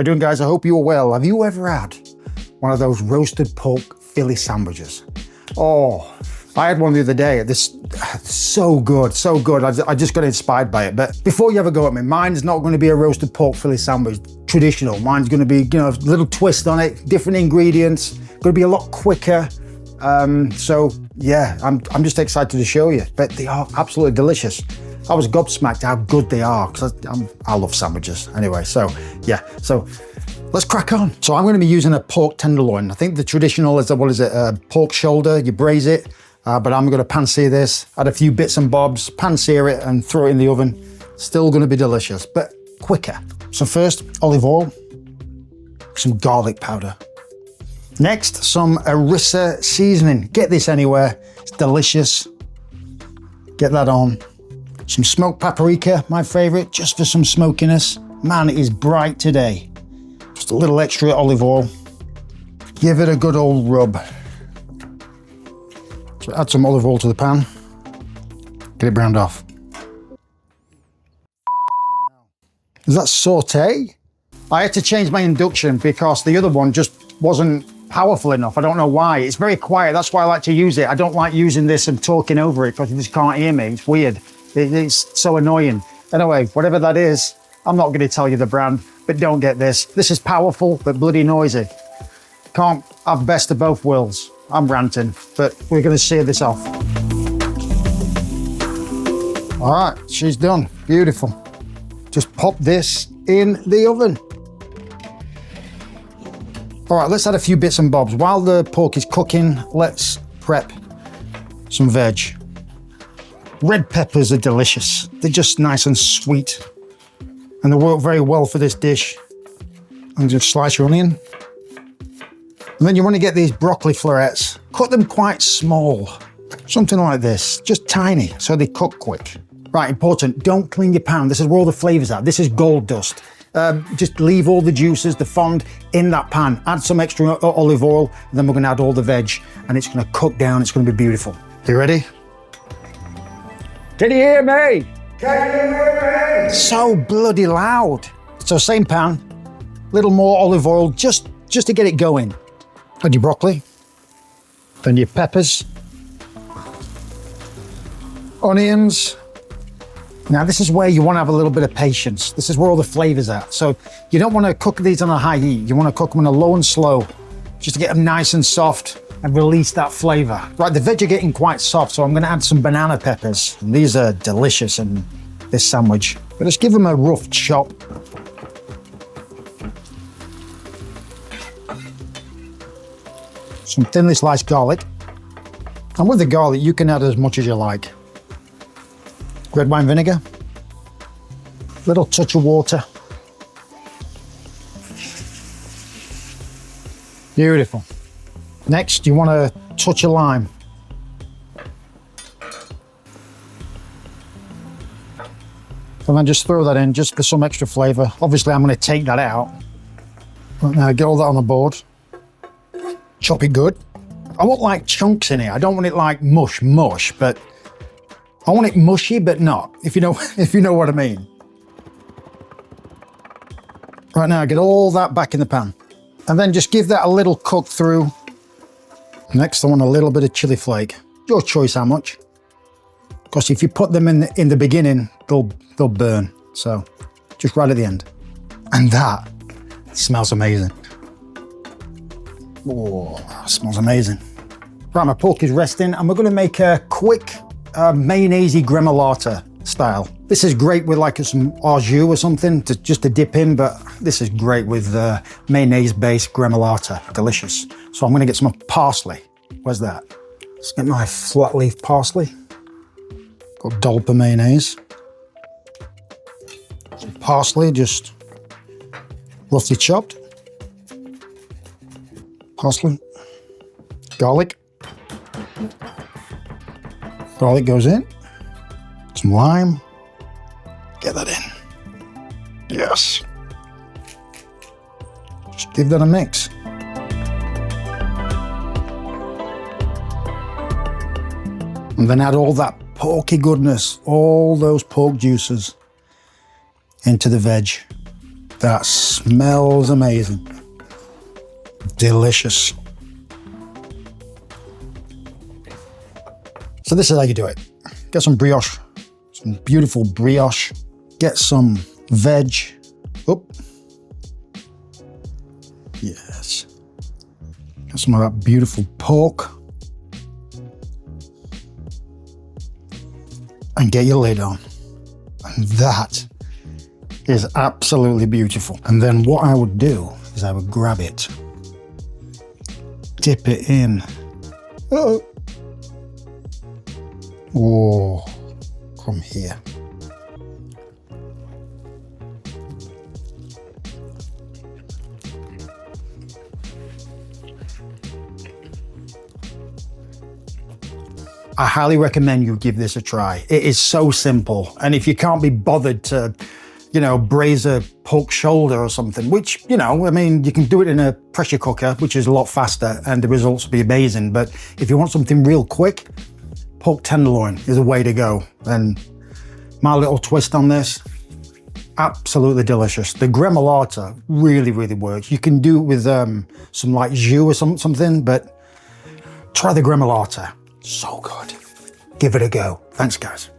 you doing, guys? I hope you're well. Have you ever had one of those roasted pork Philly sandwiches? Oh, I had one the other day. This so good, so good. I just got inspired by it. But before you have a go at me, mine's not going to be a roasted pork Philly sandwich, traditional. Mine's going to be, a little twist on it, different ingredients. Going to be a lot quicker. So yeah, I'm just excited to show you. But they are absolutely delicious. I was gobsmacked how good they are because I love sandwiches anyway. So yeah, so let's crack on. So I'm going to be using a pork tenderloin. I think the traditional is a pork shoulder. You braise it, but I'm going to pan-sear this. Add a few bits and bobs, pan-sear it, and throw it in the oven. Still going to be delicious, but quicker. So first, olive oil, some garlic powder. Next, some harissa seasoning. Get this anywhere. It's delicious. Get that on. Some smoked paprika, my favorite, just for some smokiness. Man, it is bright today. Just a little extra olive oil. Give it a good old rub. So add some olive oil to the pan. Get it browned off. Is that saute? I had to change my induction because the other one just wasn't powerful enough. I don't know why. It's very quiet. That's why I like to use it. I don't like using this and talking over it because you just can't hear me. It's weird. It's so annoying. Anyway, whatever that is, I'm not going to tell you the brand, but don't get this. This is powerful, but bloody noisy. Can't have best of both worlds. I'm ranting, but we're going to sear this off. All right, she's done. Beautiful. Just pop this in the oven. All right, let's add a few bits and bobs. While the pork is cooking, let's prep some veg. Red peppers are delicious. They're just nice and sweet. And they work very well for this dish. And just slice your onion. And then you want to get these broccoli florets. Cut them quite small. Something like this, just tiny, so they cook quick. Right, important, don't clean your pan. This is where all the flavors are. This is gold dust. Just leave all the juices, the fond, in that pan. Add some extra olive oil, and then we're gonna add all the veg, and it's gonna cook down, it's gonna be beautiful. You ready? Can you hear me? Can you hear me? So bloody loud. So same pan, little more olive oil, just to get it going. Add your broccoli, then your peppers, onions. Now this is where you want to have a little bit of patience. This is where all the flavors are. So you don't want to cook these on a high heat. You want to cook them on a low and slow, just to get them nice and soft and release that flavor. Right, the veg are getting quite soft, so I'm going to add some banana peppers. And these are delicious in this sandwich. But just give them a rough chop. Some thinly sliced garlic. And with the garlic, you can add as much as you like. Red wine vinegar. Little touch of water. Beautiful. Next, you want a touch of lime. And then just throw that in just for some extra flavor. Obviously, I'm going to take that out. Right now, get all that on the board. Chop it good. I want like chunks in it. I don't want it like mush, but I want it mushy, but not, if you know what I mean. Right now, get all that back in the pan. And then just give that a little cook through. Next, I want a little bit of chili flake. Your choice how much. Because if you put them in the beginning, they'll burn. So just right at the end. And that smells amazing. Oh, smells amazing. Right, my pork is resting, and we're going to make a quick mayonnaise-y gremolata style. This is great with like some au jus or something just to dip in, but this is great with mayonnaise-based gremolata. Delicious. So I'm going to get some parsley. Where's that? Let's get my flat leaf parsley. Got a dollop of mayonnaise. Some parsley, just roughly chopped. Parsley. Garlic. Garlic goes in. Some lime. Get that in. Yes. Just give that a mix. And then add all that porky goodness, all those pork juices into the veg. That smells amazing. Delicious. So this is how you do it. Get some brioche, some beautiful brioche. Get some veg. Oh, yes. Get some of that beautiful pork. And get your lid on. And that is absolutely beautiful. And then what I would do is I would grab it, dip it in. Oh, oh, come here. I highly recommend you give this a try. It is so simple. And if you can't be bothered to, you know, braise a pork shoulder or something, which, you know, I mean, you can do it in a pressure cooker, which is a lot faster and the results will be amazing. But if you want something real quick, pork tenderloin is a way to go. And my little twist on this, absolutely delicious. The gremolata really, really works. You can do it with some like jus or something, but try the gremolata. So good. Give it a go. Thanks, guys.